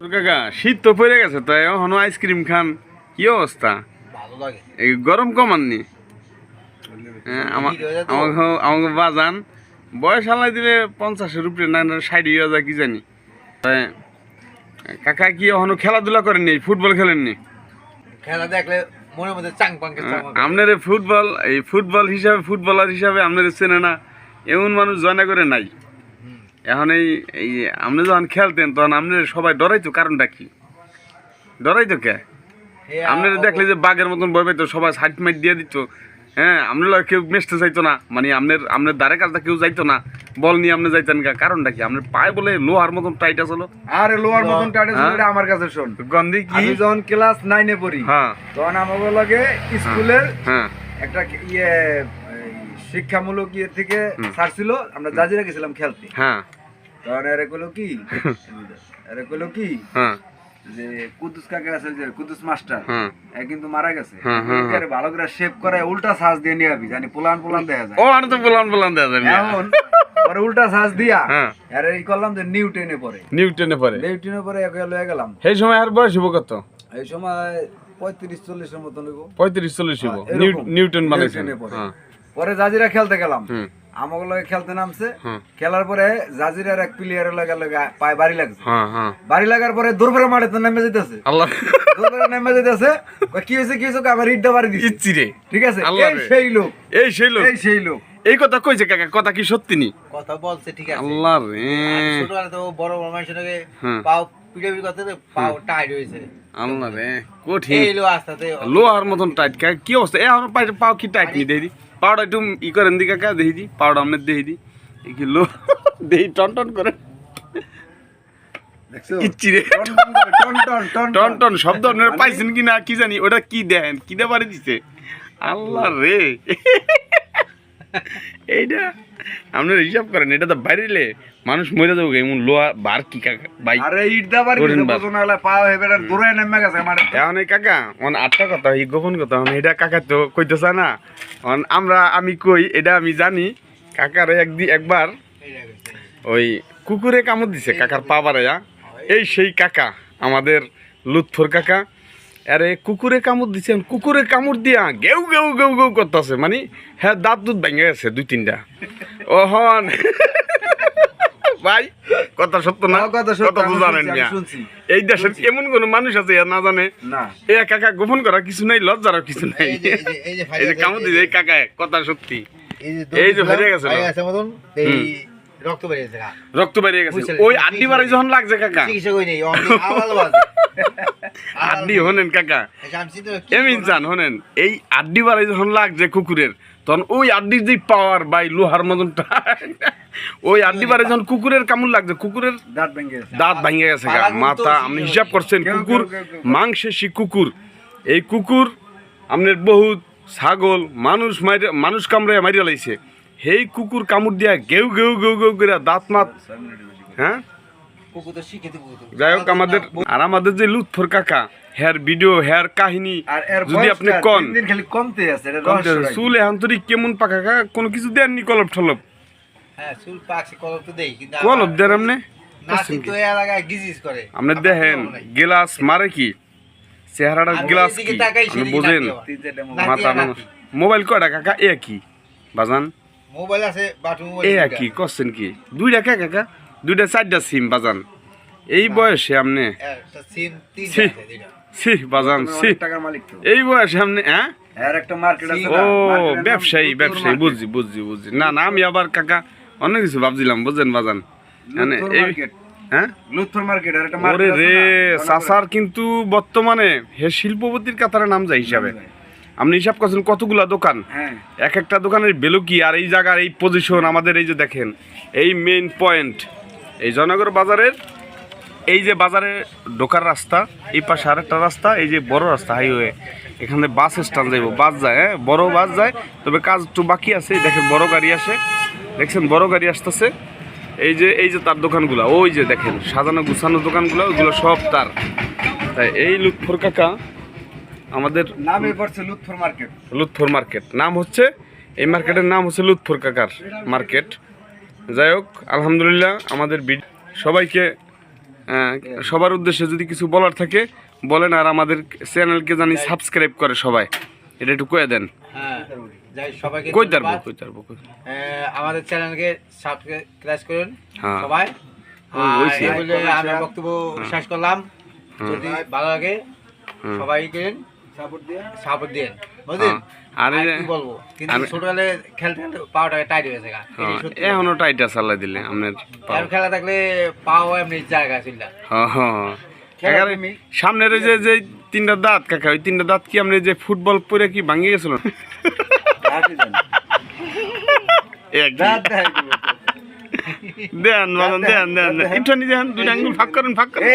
কাকা শীত তো পড়ে গেছে তাই এখনো আইসক্রিম খান কি অবস্থা? এই গরম কমাননি? আমাকে বাজান বয়স হালাই দিলে 50-এর উপরে না 60 হয়ে যায় কি জানি। কাকা কি এখনো খেলাধুলা করেননি? ফুটবল খেলেননি? খেলা দেখলে মনের মধ্যে আপনার ফুটবল হিসাবে ফুটবলার হিসাবে আপনার চেনে না এমন মানুষ জয়না করে নাই। এখন এই আপনি যখন খেলতেন তখন আপনার সবাই ডরাইতো, কারণটা কি ডরাইতো কে? আপনারা দেখলে যে বাঘের মতন ভয় পাইতো, সবাই সাইড মাইট দিয়ে দিত। হ্যাঁ, আপনারা কেউ মেসতে চাইতো না, মানে আপনার দ্বারে কাজটা কেউ যাইতো না, বল নিয়ে আপনি যাইতেন কা, কারণটা কি? আপনার পায়ে বলে লোহার মতন টাইট আসলো। আরে লোহার মতন টাইট আসলো এটা আমার কাছে শোন গন্ধি কি? আমি যখন ক্লাস 9 এ পড়ি তখন আমাকে লাগে স্কুলের একটা শিক্ষামূলক ইয়ে থেকে স্যার ছিল, আমরা জাজিরা গেছিলাম খেলতে। হ্যাঁ, তখন এরা কইলো কি যে কুদ্দুস কাকা আছে, যে কুদ্দুস মাস্টার কিন্তু মারা গেছে, ভালো করে শেপ করে উল্টা সাজ দিয়ে নিয়ে আবি, জানি পোলান দেখা যায়। ও আর তো পোলান দেখা যায়। এখন পরে উল্টা সাজ দিয়া আরে এই করলাম যে নিউটনে পড়ে লয়ে গেলাম। সেই সময় আর বয়স হইব কত? এই সময় 35-40 এর মতন হইব। 35-40 হইব। নিউটন বানাইছেন। পরে জাজিরা খেলতে গেলাম, আমাকে লগে খেলতে নামছে। খেলার পরে জাজিরার এক প্লেয়ারের লগে পায়ে বাড়ি লাগছে। বাড়ি লাগার পরে দৌড়ে মাঠে তো নেমে যেতেছে। আল্লাহ, দৌড়ে নেমে যেতেছে। কি হয়েছে আমার ইটটা বাড়ি দিচ্ছে। ইচ্ছি রে, ঠিক আছে। এই সেই লোক এই কথা কইছে কাকা, কথা কি সত্যি নি? কথা বলছে, ঠিক আছে। আল্লাহ রে, ছোটবেলা তো বড় মানুষের লগে পাও পিটাপিটি করতে পাও টাইট হয়েছে। আল্লাহ রে, কঠিন। এই লো আস্তে লোহার মতন টাইট। কি অবস্থা? এখন পাও কি টাইট নি? দেখি পাউডার একটু ই করেন দি কাকা, দেখি দি পাউডার আপনার দেখি দি কি লো দেখি টন করে টন শব্দ আপনারা পাইছেন কি না কি জানি, ওটা কি দেন কি দে পারে দিছে। আল্লাহ রে, এইটা আপনারা হিসাব করেন, এটা তো বাইরে মানুষ মরে যাবো এমন লোহা বার কি কাকা ভাই। আরে ইট দা বাড়ি বসনা হলা পাও হেবেটার দূরে নেমে গেছে আমার। এখন এই কাকা আটটা কথা, এই গোপন কথা এটা কাকা তো কইতেছ না। আমি কই এটা আমি জানি। কাকার একবার ওই কুকুরে কামড় দিছে কাকার পা বাড়াইয়া। এই সেই কাকা আমাদের লুৎফর কাকা, আরে কুকুরে কামড় দিছে, কুকুরে কামড় দিয়া গেউ গেউ গেউ গেউ করতেছে, মানে হ্যাঁ দাঁত ভেঙে গেছে 2-3টা। ওহন ভাই কথা সত্য না? কথা তো জানেন মিয়া, এই দেশের এমন কোন মানুষ আছে না জানে না এ কাকা গোপন করা কিছু নাই, লজ্জারও কিছু নাই। এই যে কামড় দিছে এই কাকা, কথা সত্যি। এই যে ভেঙে গেছে রক্ত বেরিয়ে গেছে, ওই আড্ডি বাড়ি যখন লাগছে কাকা, আড্ডি হনেন কাকা এমন চান হনেন, এই আড্ডি বাড়ি যখন লাগছে কুকুরের, তখন ওই আড্ডির যে পাওয়ার বাই লোহার মতন, ওই আড্ডি বাড়ি যখন কুকুরের কামড় লাগছে, কুকুরের দাঁত ভেঙে গেছে মাথা। আপনি হিসাব করছেন, কুকুর মাংসেশী কুকুর, এই কুকুর আপনার বহুত ছাগল মানুষ কামড়ে মারিয়া লাইছে, সেই কুকুর কামড় দিয়া গেউ গেউ গেউ গেউ করে দাঁত মাত। হ্যাঁ, যাই হোক আমাদের যে লুৎফর কাকা, হেয়ার ভিডিও হেয়ার কাহিনী যদি আপনি কন, চুল এখন তোর কেমন পাকা কাকা, কোনো কিছু দেননি কলপ ঠলপ? কলপ দেন আপনি? আপনি দেখেন গ্লাস মারে কি চেহারাটা, গ্লাস কি বোঝেন? মাথা মোবাইল কয়টা কাকা? এ কি বাজান মোবাইল আছে, এ কি করছেন কি? 2টা কাকা, 2টা 4টা সিম বাজান, এই বয়সে আপনি বাজান এই বয়সে আপনি? হ্যাঁ, ও ব্যবসায়ী বুঝছি। না আমি আবার কাকা অনেক কিছু ভাবছিলাম, বুঝছেন বাজান। চাচার কিন্তু বর্তমানে হে শিল্পপতির কাতারে নাম যায় হিসাবে। আপনি হিসাব করছেন কতগুলা দোকান, এক একটা দোকানের ভ্যালু কি, আর এই জায়গার এই পজিশন আমাদের, এই যে দেখেন এই মেইন পয়েন্ট, এই জয়নগর বাজারের এই যে বাজারে ঢোকার রাস্তা, এই পাশে আর একটা রাস্তা, এই যে বড় রাস্তা হাইওয়ে, এখানে বাস স্ট্যান্ড যাইব, বাস যায়, হ্যাঁ বড় বাস যায়, তবে কাজ একটু বাকি আছে। দেখেন বড় গাড়ি আসে, দেখছেন বড় গাড়ি আসতেছে। এই যে তার দোকানগুলা, ওই যে দেখেন সাজানো গুছানো দোকানগুলো, ওইগুলো সব তার। তাই এই লুৎফর কাকা আমাদের নামে পড়ছে লুৎফর মার্কেট নাম হচ্ছে, এই মার্কেটের নাম হচ্ছে লুৎফর কাকার মার্কেট। যাই হোক আলহামদুলিল্লাহ, আমাদের সবাইকে সবার উদ্দেশ্যে যদি কিছু বলার থাকে বলেন, আর আমাদের চ্যানেলকে জানি সাবস্ক্রাইব করে সবাই, এটা একটু কয়ে দেন। হ্যাঁ, যাই সবাইকে কই তারবো ধন্যবাদ। কই তারবো কই। আমাদের চ্যানেলকে সাবস্ক্রাইব করুন হ্যাঁ। সবাই। হইছে। এই বলে আমি বক্তব্য শেষ করলাম। যদি ভালো লাগে সবাই করেন, সাপোর্ট দিন, বুঝলেন? আর আর কি বলবো, কিন্তু ছোটবেলায় খেলতে খেলতে পাওয়াটা টাইট হয়ে গেছে। এটাই সত্যি। এখনো টাইটা চালাই দিলে আপনার আর খেলা থাকলে পাও এমনি জায়গা ছিল না। সামনের ওই যে তিনটা দাঁত কাকা, ওই তিনটা দাঁত কি আপনি যে ফুটবল পরে কি ভাঙিয়ে গেছিল? দেন দেন দেন দেন একটু দেন, দুই আঙ্গুল ফাঁক করেন, ফাঁক করেন।